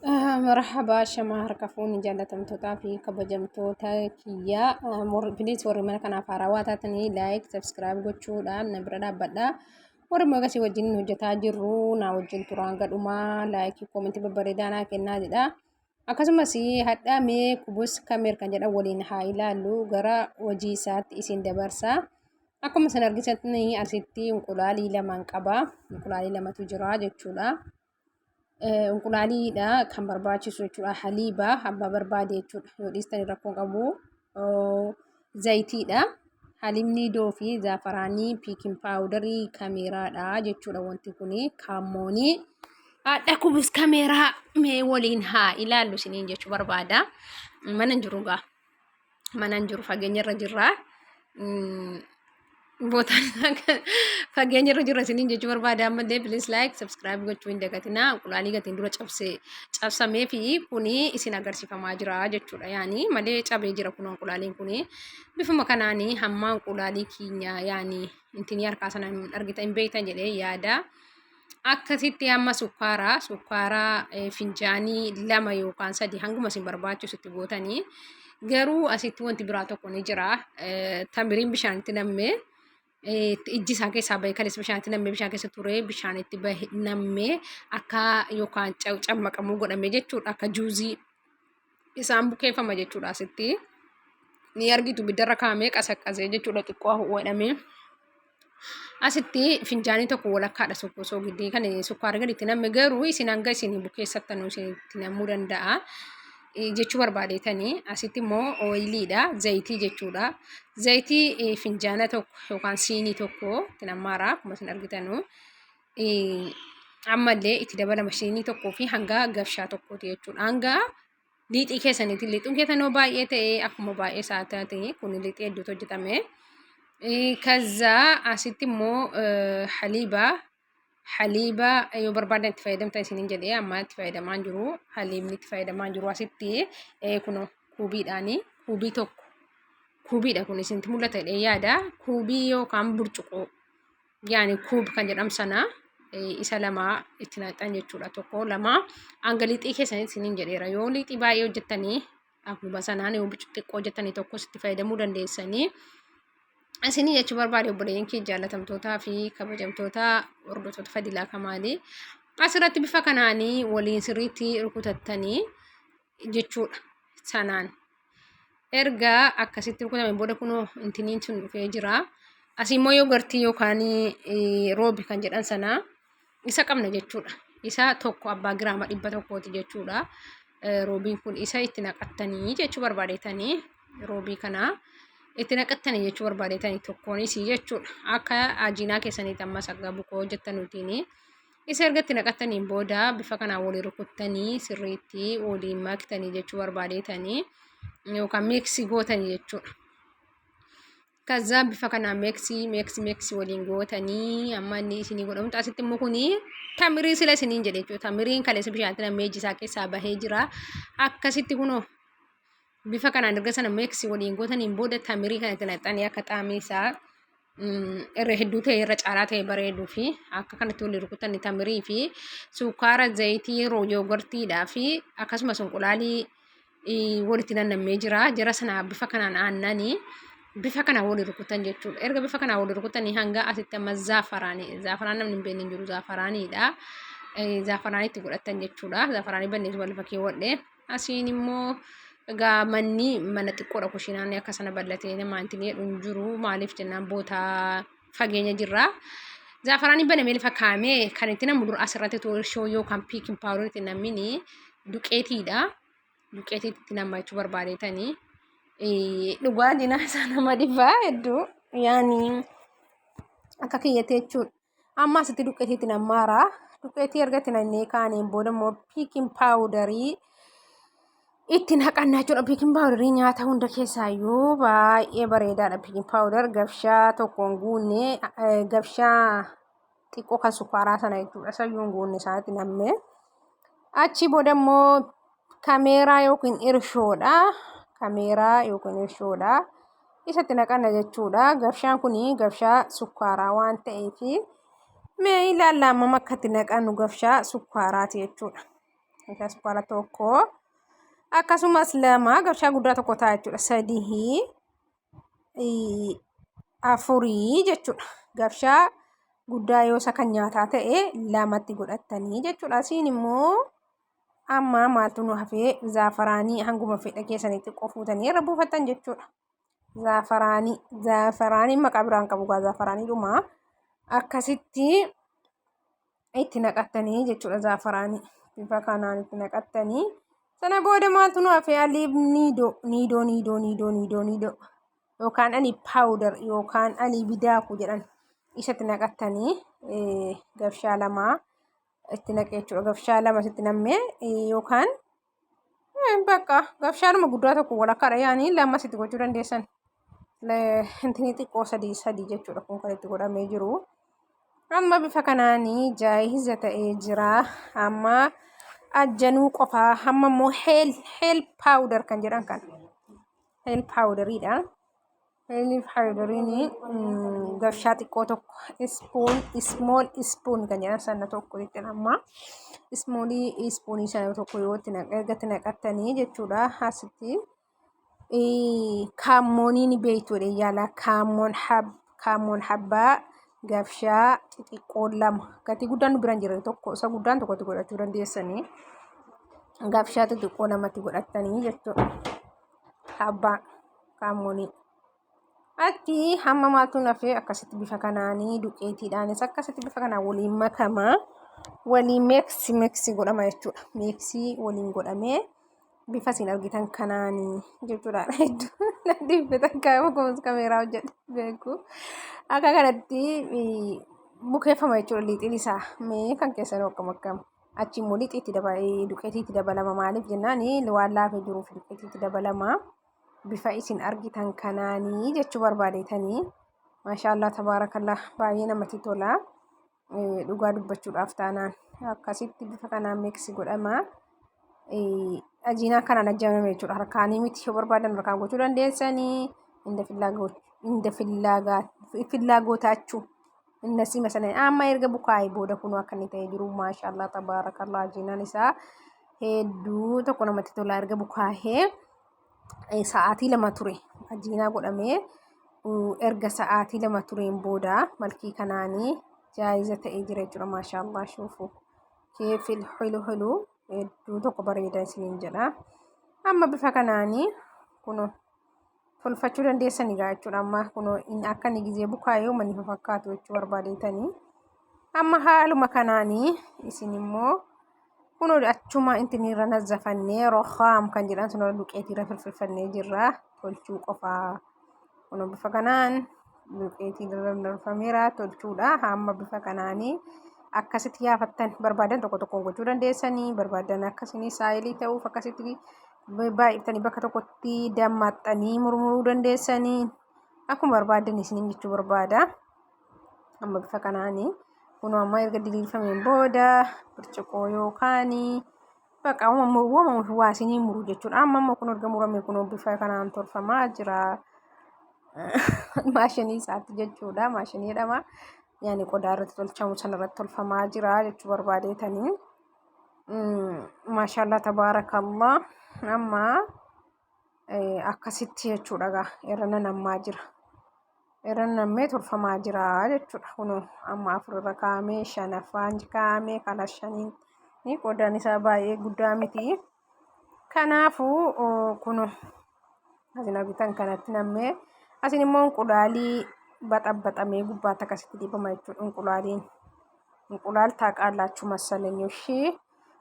Marhaba shamaa harka fuuni jaalatamtootaa fi kabajamtoota kiyyaa bilis warri mana kanaaf haarawaa taatanii laayik sabskiraayib gochuudhaan na bira dhaabbadha. Warri magasii wajjin hojjetaa jirru na wajjin turaan gadhumaa laayikii koomentii babbareedaa naa kennaa jedha. Akkasumas hadhaa mee kubus kameer kan jedhan waliin haa ilaallu gara hojii isaatti isin dabarsa. Akkuma isin argitanii asitti inqulaalii lamaan qaba. Inqulaalii lamatu jira jechuudha. Inqulaaliidha kan barbaachisu jechuudha. Haliiba abbaa barbaade jechuudha. Yoo dhiistan rakkoo qabu. Zayitiidha. Haliibni idoo fi zaafaraanii piikin paawudarii kameeraadha jechuudha. Wanti kun kaammoonii haadha kubis kameeraa mee waliin haa ilaallu isiniin jechuu barbaada. Mana hin jiru gaa. Mana hin jiru fageenyarra jirra. Bootaan fageenyarra jirra isiniin jechuu barbaada. Ammallee please like subscribe gochuu hin dagatinaa. Inqulaalii gatiin dura cabsamee fi kuni isin agarsiifamaa jira jechuudha. Yaani malee cabee jira kun inqulaaliin kuni bifuma kanaanii hamma inqulaalii keenya yaani intini harkaa sana argitan hin beektan jedhee yaada. Akkasitti amma sukkaaraa finjaanii 2 yookaan 3 hanguma isin barbaachisutti gootanii garuu asitti wanti biraa tokko ni jira. Tamiriin bishaanitti nammee ijji isaa keessaa bahee kanis bishaanitti nammee bishaan keessa ture bishaanitti nammee akka yookaan cammaqamuu godhame jechuudha. Akka juuzii isaan bukeeffama jechuudha. Asitti ni argitu biddarra kaa'amee qasaqqasee jechuudha. Xiqqoo hodhamee asitti finjaanii tokko walakkaadha sogiddii kan sukkaara gaditti namme garuu isin hanga isin bukeessattan isinitti nammuu danda'a. Jechuu barbaadeetanii asitti immoo ooyiliidha zayitii jechuudha. Zayitii finjaana tokko yookaan siinii tokko itti nammaara akkuma isin argitanu. Ammallee itti dabalama siinii tokkoo fi hanga gabshaa tokkooti jechuudha. Hanga liixii keessaniiti liixiin keessanoo baay'ee ta'ee akkuma baay'ee isaa taate kun liixii hedduutu hojjetame. Kaza asitti immoo haliiba yoo barbaadan itti fayyadamtan isiniin jedhee amma itti fayyadamaa jiru. Haliibni itti fayyadamaa jiru asitti kun kuubiidhaani. Kuubii tokko kuubiidha kun isinitti mul'ata jedhee yaada. Kuubii yookaan burcuqoo yaani kuub kan jedhamu sana isa lama itti naqxan jechuudha. Tokko lama hanga liixii keessanitti isiniin jedheera. Yoo liixii baay'ee hojjettanii akkuma sanaan yoo xiqqoo hojjettanii tokkos itti fayyadamuu dandeessanii. Isinii jechuu barbaade obboleeyyiin kee jaalatamtootaa fi kabajamtoota hordoftoota Fadilaa Kamaalii asirratti bifa kanaanii waliin sirriitti rukutattanii jechuudha. Sanaan erga akkasitti rukutame booda kunoo intiniin sun dhufee jira. Asiimmoo yoogartii yookaan roobi kan jedhan sana isa qabna jechuudha. Isa tokko abbaa giraama 100 jechuudha. Roobiin kun isa itti naqattanii jechuu barbaadeetanii roobii kanaa. Itti naqattanii jechuu barbaadeetanii tokkoonis jechuudha. Akka ajinaa keessaniitti amma saggaa bukoo hojjettanuutiin isa erga itti naqattaniin booda bifa kanaan walii rukuttanii sirriitti waliin maktanii jechuu barbaadeetanii yookaan miiksii gootanii jechuudha. Kaza bifa kanaan miiksii waliin gootanii amma inni isinii godhamu asitti immoo kuni tamirii sila isiniin jedhe jechuudha. Tamiriin kaleessa bishaatti nammee ijji isaa keessaa bahee jira. Akkasitti kunoo bifa kanaan erga sana miiksii waliin gootaniin booda tamirii kanatti naqxanii akka xaamii isaa irra hedduu ta'e irra caalaa ta'e bareeduu fi akka kanatti walii rukutanii tamirii fi sukkaara zayitii yoogartiidhaa fi akkasumas inqulaalii walitti nammee jira. Jara sana bifa kanaan aannanii bifa kanaan walii rukutan jechuudha. Erga bifa kanaan walii rukutanii hanga asitti amma zaafaraanii namni hin beekne hin jiru zaafaraaniidha. Zaafaraaniitti godhatan jechuudha. Zaafaraanii banneetu wal fakkii wadhee asiin immoo egaa mana xiqqoodha kushiinaan akka sana bal'atee nama intini jedhu hin jiru. Maaliif jennaan bootaa fageenya jirra. Zaafaraanii banamee lafa kaa'amee kan itti namu dura asirratti tolshoo yookaan piikin paawudariitti namni duqeetiidha. Duqeetiitti itti nama jechuu barbaadeetanii. Dhugaa dinaa isaa nama dhibaa hedduu yaani akka kiyyatee jechuudha. Amma asitti duqeetiitti nammaara. Duqeetii erga itti nannee kaaniin booda immoo piikin paawudarii itti naqannaa jechuudha. Piikin paawudarii nyaata hunda keessaayyuu baay'ee bareedaadha. Piikin paawudar gabshaa tokkoon guunnee gabshaa xiqqoo kan sukkaaraa sana jechuudha. Sayyuu hin guunne isaanitti nammee achi booda immoo kameeraa yookiin irshoodha. Isatti naqanna jechuudha. Gabshaan kun gabshaa sukkaaraa waan ta'eef mee ilaallaa amma akka itti naqannu gabshaa sukkaaraati jechuudha. gabshaa sukkaara tokko akkasumas lama gabshaa guddaa tokko ta'a jechuudha. Sadii afurii jechuudha. Gabshaa guddaa yoo isa kan nyaataa ta'e lamatti godhattanii jechuudha. Asiin immoo amma maaltu nu hafee zaafaraanii hanguma fedha keessanitti qofuutanii irra buufattan jechuudha. Zaafaraaniin maqaa biraan qabu gaa zaafaraaniidhuma akkasitti itti naqattanii jechuudha. Zaafaraanii bifa kanaan itti naqattanii sana booda maaltu nu hafee aliif niidoo yookaan alii paawudar yookaan alii bidaaku jedhan isatti naqattanii gabshaa lama itti naqee jechuudha. Gabshaa lama itti nammee yookaan bakka gabshaadhuma guddaa tokko walakkaadha yaanii lamas itti gochuu dandeessan. Intinii xiqqoo sadii jechuudha kun kan itti godhamee jiru. Amma bifa kanaanii jaayiza ta'ee jira. Amma ajjanuu qofaa amma immoo heel paawudar kan jedhan kan heel paawudariidha. Heel paawudariin gabshaa xiqqoo tokko small spoon kan jedhan sana tokko jechuudha. Amma small spoon sana tokko yoo itti naqattanii jechuudha. Asitti kaammooniin beektuudha yaala kaammoon habbaa gabshaa xixiqqoo lama gatii guddaan nu biraan jira tokko isa guddaan tokkotti godhachuu dandeessanii gabshaa xixiqqoo lamatti godhattanii jechuudha. Habbaa kaammoonii atti hamma maaltu nafee akkasitti bifa kanaanii duqeetiidhaanis akkasitti bifa kanaan waliin makamaa waliin meeksi godhama jechuudha. Meeksii waliin godhamee bifa isin argitan kanaanii jechuudha. Dhibbetan kaa'amu kaameeraa hojjedhu beeku. Akka kanatti bukeeffama jechuudha liixiin isaa. Mee kan keessan akkam achi immoo liixiitti duqeetiitti dabalama maaliif jennaan waan laafee jiruuf duqeetiitti dabalama. Bifa isin argitan kanaanii jechuu barbaadeetanii maashaallah tabaarakallah baay'ee namatti tola. Dhugaa dubbachuudhaaf taanaan akkasitti bifa kanaan meeksi godhama. Ajiinaa kanaan ajjamame jechuudha. Harkaanii miti yoo barbaadan harkaan gochuu dandeessanii inda fillaagootaachuu innasii masalan amma erga bukaa'ee booda kunuu akka inni ta'ee jiru maashaallah tabaarakallah ajiinaan isaa hedduu tokko namatti tola. Erga bukaa'ee sa'aatii lama ture ajiinaa godhamee erga sa'aatii lama tureen booda malkii kanaanii jaayiza ta'ee jira jechuudha. Maashaallah shuufu keefil hulu hedduu tokko bareeda isiniin jedha. Amma bifa kanaanii kunoo tolfachuu dandeessanii jechuudha. Amma kunoo akka inni gizee bukaa'ee uummanni fakkaatu jechuu barbaadeetanii amma haaluma kanaanii isin immoo kunoo achuma intiniirra nazzafannee rohaam kan jedhan sun duqeetiirra firfirfannee jirra tolchuu qofaa. Kunoo bifa kanaan duqeetiirra narfameera tolchuudha. Amma bifa kanaanii akkasitti yaafattan barbaadan tokko tokkoon gochuu dandeessanii barbaadan akkasii saayilii ta'uuf akkasitti baay'iftanii bakka tokkotti dammaxxanii murmuruu dandeessanii akkuma barbaadan isiniin jechuu barbaada. Amma bifa kanaanii kunoo amma erga diriirfameen booda birciqoo yookaan bakka uumama waa isinii muru jechuudha. Amma kun erga murame kunoo bifa kanaan tolfamaa jira. Maashinii isaatti jechuudha. Maashinii jedhama. Yaani qodaa irratti tolchamu sanarratti tolfamaa jira jechuu barbaadeetanii maashaallah tabaarakallah. Amma akkasitti jechuudha irra nammaa jira. Irra nammee tolfamaa jira jechuudha. Kunoo amma afurarra kaa'amee shanaffaan kaa'amee kana shaniin qodaan isaa baay'ee guddaa miti. Kanaafuu kunoo asin argitan kanatti nammee asin immoo inqulaalii baxamee gubbaatti akkasitti dibama jechuudha. Inqulaal taaqaalaachuu masalan yoshii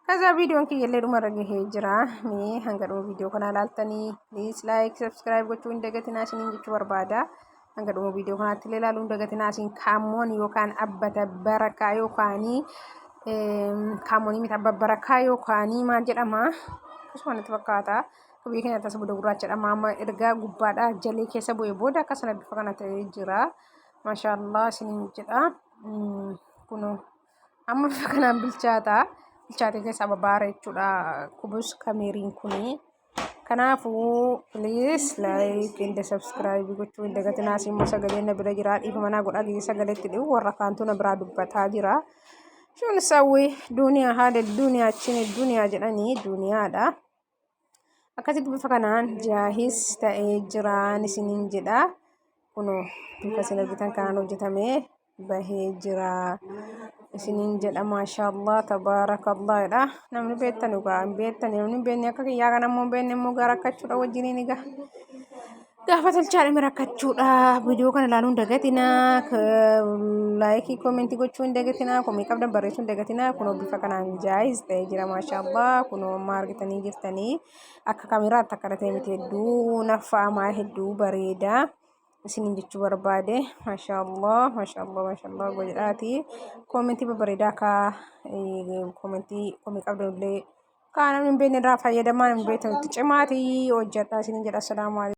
kaza viidiyoon kiyyallee dhumarra gahee jira. Mee hanga dhuma viidiyoo kanaa ilaaltanii please like subscribe gochuu hin dagatinaa isiniin jechuu barbaada. Hanga dhuma viidiyoo kanaatti illee ilaaluu hin dagatinaa isin kaammoon yookaan abbata barakaa yookaanii kaammoonii miti abba barakaa yookaanii maal jedhama akkasuma natti fakkaata. Biyya keenyatti as buda gurraacha jedhama. Amma erga gubbaadhaa jalee keessa bu'ee booda akkasuma bifa kana ta'ee jira. Maashaallah isiniin jedha. Kunoo amma bifa kanaan bilchaatee keessaa babaara jechuudha. Kubus kameeriin kuni. Kanaafuu please like and subscribe gochuu hin dagatinaa. Immoo sagaleen na bira jira dhiifama naa godhaa gisee sagaleetti dhi'u warra kaantu na biraa dubbataa jira. شو نسوي دنيا هذا الدنيا تشين الدنيا جناني دنيا ده أكتب بفكران جاهز تأجران سنين جدا كنو بفسنا جتان كانوا جتامي بهجرة سنين جدا ما شاء الله تبارك الله لا نمن بيتنا وقام بيتنا نمن بيني كي يا غنا مو بيني مو غارك شو وجيني نيجا قافة الشارع مركز فيديو كان لانون دقتنا لايكي كومنتي gochuun dagatina komii qabdan barreessuun dagatina kunoo bifa kanaan jaayiz ta'ee jira maasha Allah kunoo amma argitanii jirtanii akka kaameraatti akka ta'e miti hedduu naffa'amaa hedduu bareeda isiniin jechuu barbaade maasha Allah godhaati koomentii babbareedaa akka koomentii komii qabdan illee kaanaan hin beekne irraa fayyadamaa hin beektan cimaati hojjedhaa isiniin jedha assalaamu